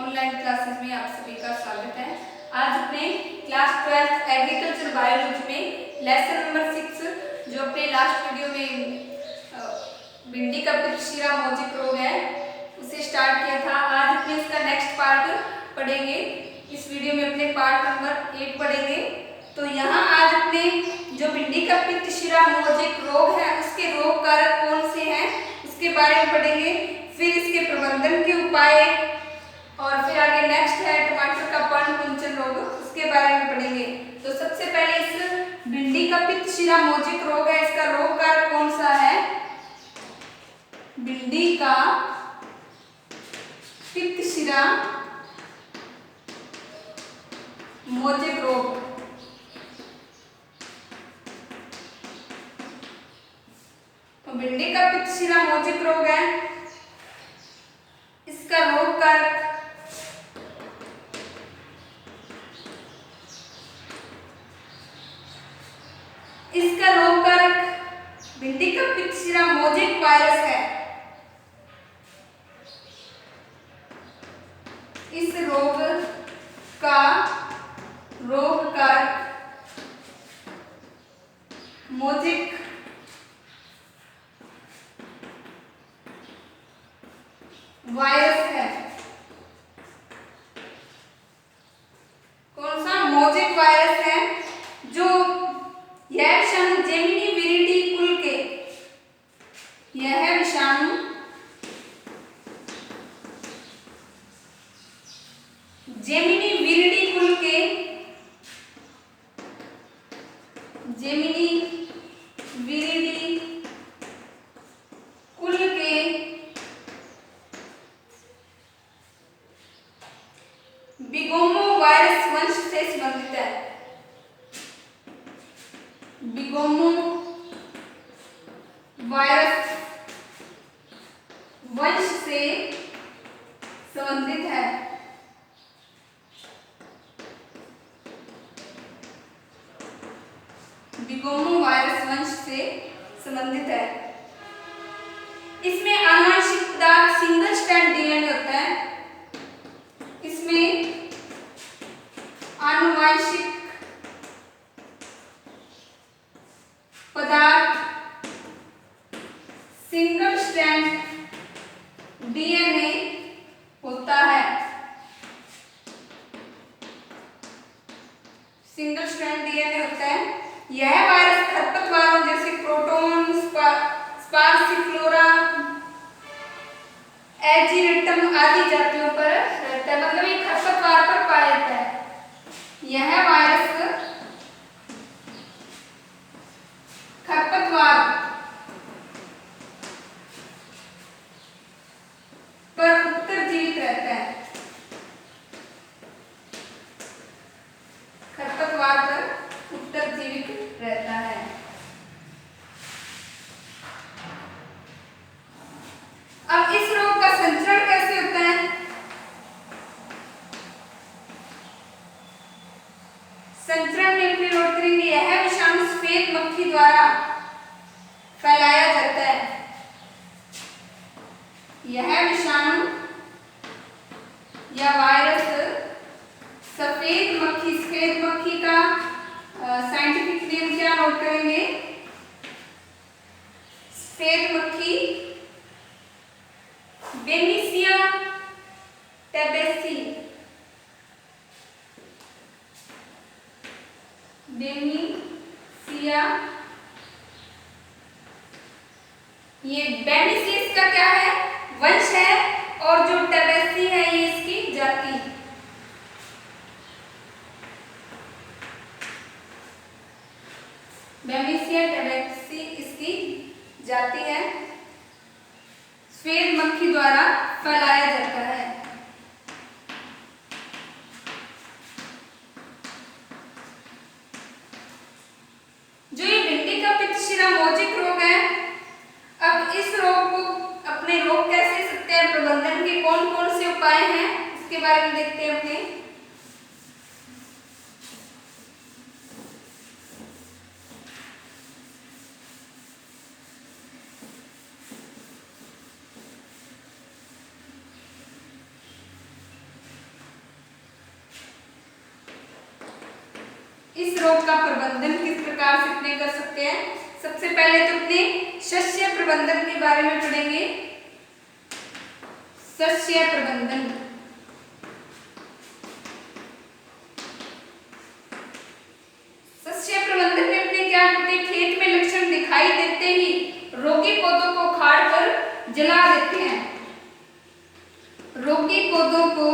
Online classes में आप सभी का स्वागत है। आज अपने क्लास 12th एग्रीकल्चर बायोलॉजी में लेसन नंबर 6 जो अपने लास्ट वीडियो में भिंडी का पितशिरा मोजिक रोग है उसे स्टार्ट किया था। आज अपने इसका नेक्स्ट पार्ट पढ़ेंगे। इस वीडियो में अपने पार्ट नंबर 8 पढ़ेंगे। तो यहाँ आज अपने जो भिंडी का पितशिरा मोजिक रोग है उसके रोग कारक कौन से हैं उसके बारे में पढ़ेंगे। फिर इसके प्रबंधन के उपाय और फिर आगे नेक्स्ट है टमाटर का पर्ण कुंचन रोग, उसके बारे में पढ़ेंगे। तो सबसे पहले इस भिंडी का पितशिरा मोजिक रोग है, इसका रोग कारक कौन सा है? भिंडी का पितशिरा मोजिक रोग। तो भिंडी का पितशिरा मोजिक रोग है, इसका रोग कारक भिंडी का पितशिरा मोजिक वायरस है। इस रोग का रोग कारक मोजिक वायरस है। कौन सा? मोजिक वायरस है। जो यह विषाणु जेमिनी विरिडी कुल के, यह विषाणु जेमिनी विरिडी कुल के, जेमिनी विरिडी कुल के बिगोमो वायरस वंश से संबंधित है। बिगोमो वायरस वंश से संबंधित है। बिगोमो वायरस वंश से संबंधित है। इसमें आनुवंशिक पदार्थ सिंगल स्ट्रैंड डीएनए होता है। इसमें आनुवंशिक पदार्थ सिंगल स्ट्रैंड डीएनए होता है। सिंगल स्ट्रैंड डीएनए होता है। यह वायरस खरपतवारों जैसे क्रोटोन, स्पार्सिफ्लोरा, एजीरिटम आदि जातियों पर रहता है। मतलब ये खरपतवार पर पाया जाता है। यह वायरस खरपतवार पर उत्तरजीवित रहता है। खरपतवार पर उत्तरजीवित रहता है। अब इस रोग का संचरण कैसे होता है? संचरण में अपनी नोट करेंगे, यह विषाणु सफेद मक्खी द्वारा फैलाया जाता है। यह विषाणु या वायरस सफेद मक्खी का साइंटिफिक नेम क्या नोट करेंगे? सफेद मक्खी बेनिसिया टेबेसी। बेनिसिया, ये बेनिसियस का क्या है? वंश है। और जो टेबेसी है ये इसकी जाति। बेनिसिया टेबेसी इसकी जाति है। सफेद मक्खी द्वारा फैलाया जाता है। जो ये भिंडी का पितशिरा मोजिक रोग है, अब इस रोग को अपने रोग कैसे सकते हैं, प्रबंधन के कौन कौन से उपाय हैं इसके बारे में देखते हैं अपने। इस रोग का प्रबंधन किस प्रकार से अपने कर सकते हैं? सबसे पहले तो अपने शस्य प्रबंधन के बारे में पढ़ेंगे। शस्य प्रबंधन, शस्य प्रबंधन में अपने क्या करते हैं? खेत में लक्षण दिखाई देते ही रोगी पौधों को उखाड़ कर जला देते हैं। रोगी पौधों को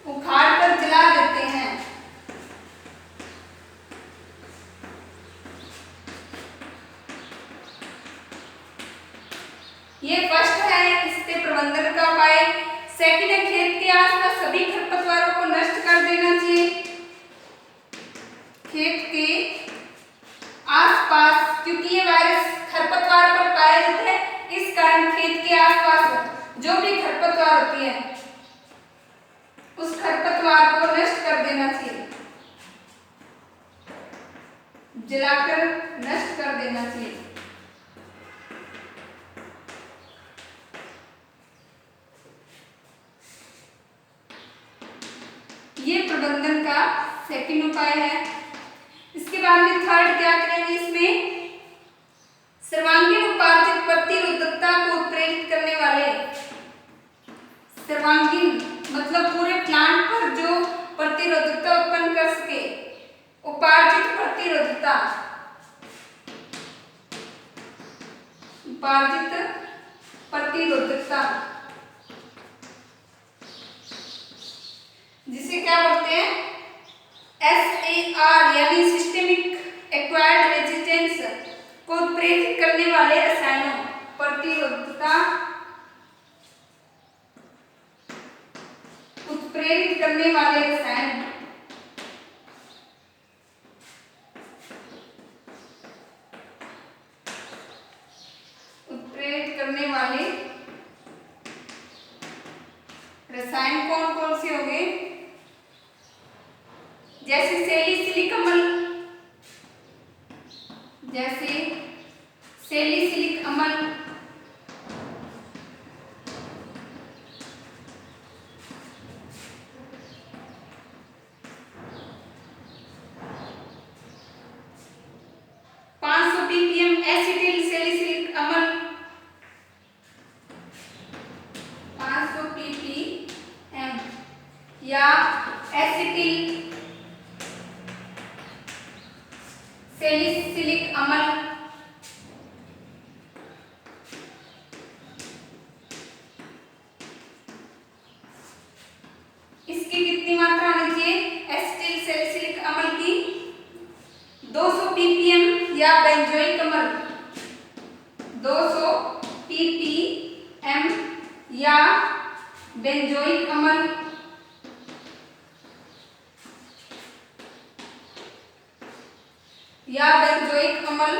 उखाड़ कर जला देते हैं। ये फर्स्ट है इसके प्रबंधन का उपाय। सेकंड है खेत के आसपास सभी खरपतवारों को नष्ट कर देना चाहिए। खेत के आसपास, क्योंकि ये वायरस खरपतवार पर पाया जाता है, इस कारण खेत के आसपास जो भी खरपतवार होती है उस खरपतवार को नष्ट कर देना चाहिए, जलाकर नष्ट कर देना चाहिए। ये प्रबंधन का सेकंड उपाय है। इसके बाद में थर्ड क्या करेंगे? इसमें सर्वांगीण उपार्जित प्रतिरोधकता को उत्प्रेरित करने वाले, सर्वांगीण मतलब पूरे प्लांट पर जो प्रतिरोधकता उत्पन्न कर सके, उपार्जित प्रतिरोधकता, उपार्जित प्रतिरोधकता, जिसे क्या बोलते हैं? SAR यानी सिस्टेमिक एक्वायर्ड रेजिस्टेंस को उत्प्रेरित करने वाले रसायनों, प्रतिरोधकता उत्प्रेरित करने वाले रसायन, उत्प्रेरित करने वाले रसायन कौन कौन से होंगे? जैसे सैलिसिलिक अम्ल, जैसे सैलिसिलिक अम्ल, ppm एसिटिल सैलिसिलिक अम्ल, 500 ppm या एसिटिल सैलिसिलिक अम्ल, इसकी कितनी मात्रा होनी चाहिए? एसिटिल सैलिसिलिक अम्ल की 200 ppm या बेंजोइक अम्ल 200 ppm या बेंजोइक अम्ल या बेंजोइक अम्ल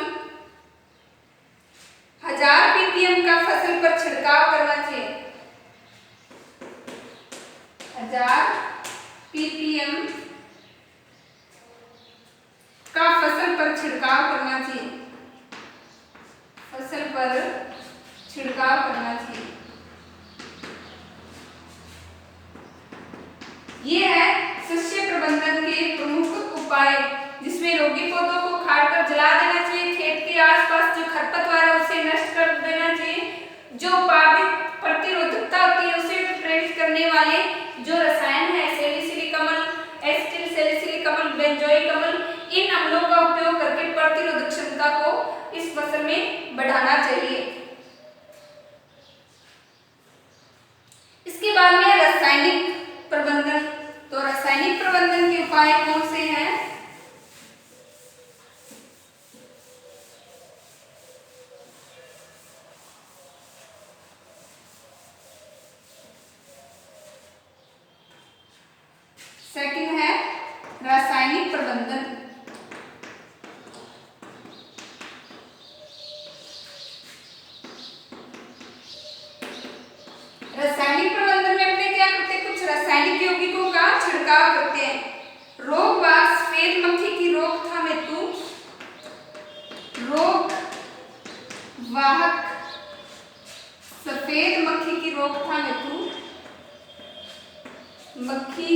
1000 ppm का फसल पर छिड़काव करना चाहिए। 1000 ppm का फसल पर छिड़काव करना चाहिए, फसल पर छिड़काव करना चाहिए। ये है शस्य प्रबंधन के प्रमुख उपाय, जिसमें रोगी पौधों को उखाड़कर जला देना चाहिए, खेत के आसपास जो खरपतवार है उसे नष्ट कर देना चाहिए, जो उपार्जित प्रतिरोधकता होती है उसे प्रेरित करने वाले जो रसायन है सैलिसिलिक अम्ल, एसिटिल सैलिसिलिक अम्ल, बेंजोइक अम्ल, इन अम्लों का उपयोग करके प्रतिरोधक क्षमता को इस फसल में बढ़ाना चाहिए। इसके बाद में रासायनिक प्रबंधन। तो रासायनिक प्रबंधन के उपाय कौन से हैं? सेकंड है रासायनिक प्रबंधन। रासायनिक प्रबंधन में अपने क्या करते हैं? कुछ रासायनिक यौगिकों का छिड़काव करते हैं। रोग व सफेद मक्खी की रोकथाम हेतु रोग वाहक सफेद मक्खी की रोकथाम हेतु मक्खी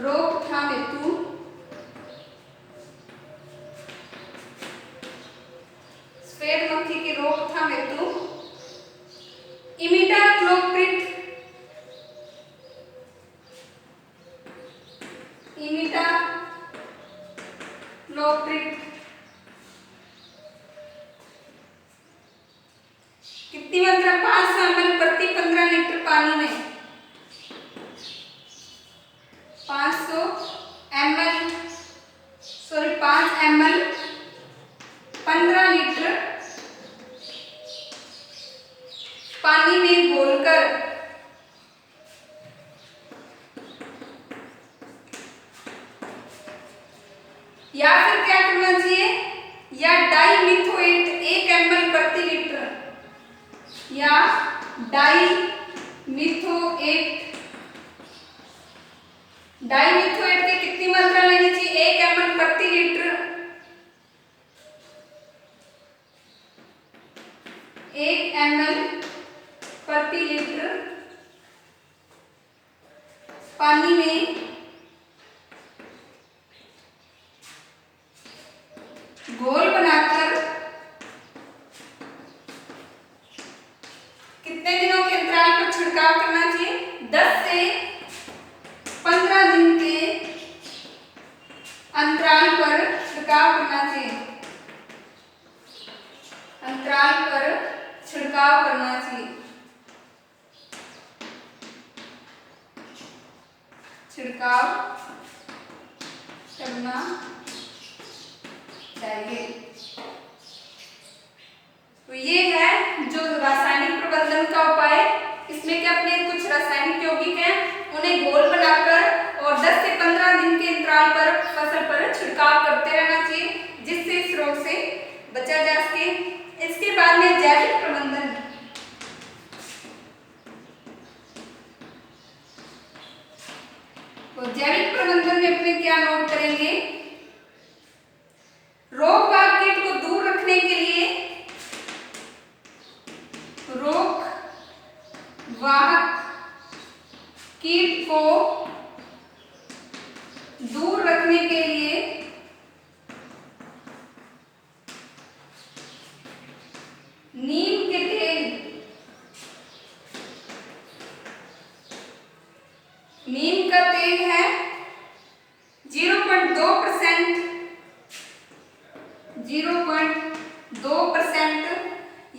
रोकथाम हेतु सफेद मक्खी की रोकथाम हेतु इमिडाक्लोप्रिड कितनी मात्रा 500 ml प्रति 15 लीटर पानी में 500 ml 5 ml 15 लीटर पानी में घोलकर या फिर क्या करना चाहिए, या डाइमिथोएट 1 ml प्रति लीटर, या डाइमिथोएट की कितनी मात्रा लेनी चाहिए, 1 ml प्रति लीटर, 1 ml प्रति लीटर पानी में घोल बनाकर कितने दिनों के अंतराल पर छिड़काव करना चाहिए, 10 से 15 दिन के अंतराल पर छिड़काव करना चाहिए, अंतराल पर छिड़काव करना चाहिए, छिड़काव करना चाहिए। तो ये है जो रासायनिक प्रबंधन का उपाय। इसमें क्या अपने कुछ रासायनिक यौगिक हैं, उन्हें घोल बनाकर और 10 से 15 दिन के अंतराल पर फसल पर छिड़काव करते रहना चाहिए, जिससे इस रोग से बचा जा सके। इसके बाद में जैविक प्रबंधन, तो जैविक प्रबंधन में अपने क्या नोट करेंगे, रोग वाहक कीट को दूर रखने के लिए, रोग वाहक कीट को दूर रखने के लिए नीम के तेल, नीम का तेल है 0.2%, 0.2%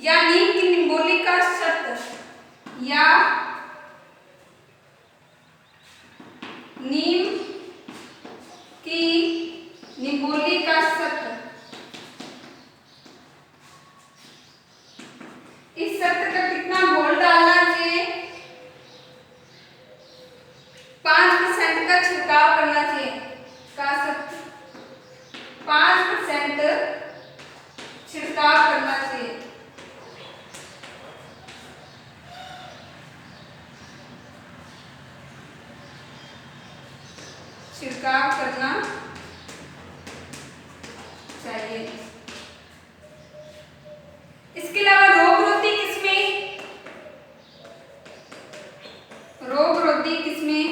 या नीम की निम्बोली का शत, या नीम की निम्बोली का शत, इस शत का कितना घोल डालना चाहिए, 5% का छिड़काव करना चाहिए, का शत 5% छिड़काव करना चाहिए। छिड़काव करना चाहिए। इसके अलावा रोगरोधी किस्में, रोगरोधी किस्में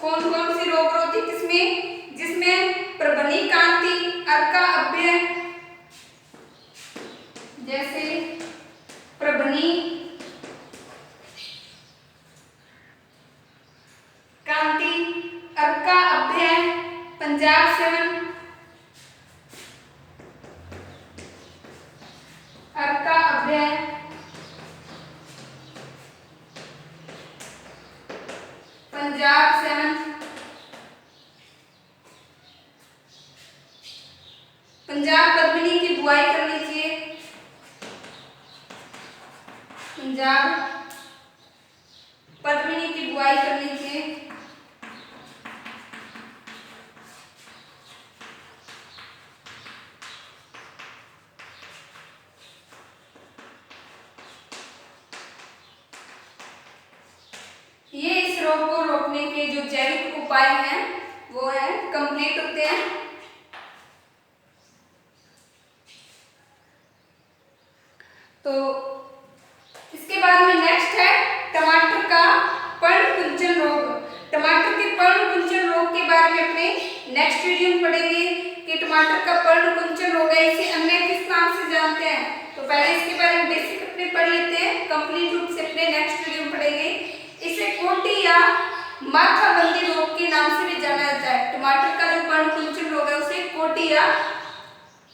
कौन कौन सी रोगरोधी किस्में, जिसमें प्रबनी कांति, अर्का अभ्यय, जैसे प्रबनी कांति, अर्का अभ्यय, पंजाब 7, अर्का अभ्यय, पंजाब 7, पंजाब पद्मिनी की बुआई करनी चाहिए, पंजाब पद्मिनी की बुआई करनी चाहिए। ये इस रोग को रोकने के जो जैविक उपाय हैं वो है कंप्लीट होते हैं। तो इसके बाद में नेक्स्ट है टमाटर का पर्ण कुंचन कुंचन रोग, टमाटर के पर्ण कुंचन रोग के बारे में अपने नेक्स्ट वीडियो में पढ़ेंगे कि टमाटर का पर्ण कुंचन रोग है, इसे अन्य किस नाम से जानते हैं। तो पहले इसके बारे में बेसिक अपने पढ़ लेते हैं, कंप्लीट रूप से अपने नेक्स्ट वीडियो में पढ़ेंगे। इसे कोटी या माथाबंदी रोग के नाम से भी जाना जाता है। टमाटर का जो पर्ण कुंचन रोग है उसे कोटी या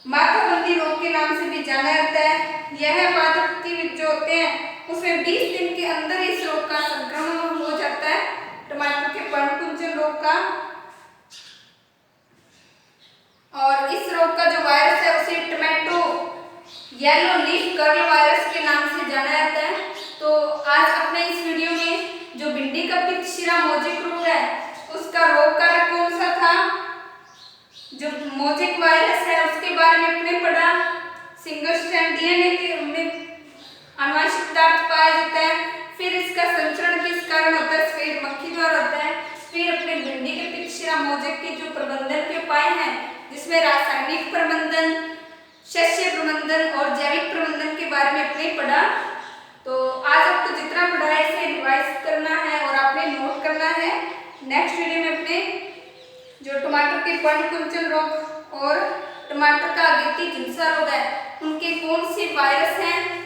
माथाबंदी रोग के नाम से भी जाना जाता है। यह पादप जो होते हैं उसमें 20 दिन के अंदर इस रोग का संक्रमण हो जाता है, टमाटर के पर्ण कुंचन रोग का। और इस रोग का जो वायरस है उसे tomato yellow leaf curl virus के नाम से जाना जाता है। तो आज अपने इस वीडियो में जो भिंडी का पित्त शिरा मोजेक रोग है उसका रोग कारक कौन सा था, जो मोजेक वायरस है उसके बारे में अपने पढ़ा। सिंगल स्ट्रैंड डीएनए के में आनुवंशिक पदार्थ पाया जाता है, फिर इसका संचरण किस कारण होता है, सफेद मक्खी द्वारा होता है। फिर अपने भिंडी के पित्त शिरा मोजेक के जो प्रबंधन के उपाय हैं जिसमें रासायनिक प्रबंधन, शस्य प्रबंधन और जैविक प्रबंधन के बारे में अपने पढ़ा। तो आज आपको जितना पढ़ा है इसे रिवाइज करना है और आपने नोट करना है। नेक्स्ट वीडियो में अपने जो टमाटर के पर्ण कुंचन रोग और टमाटर का अगेती झुलसा रोग है उनके कौन से वायरस हैं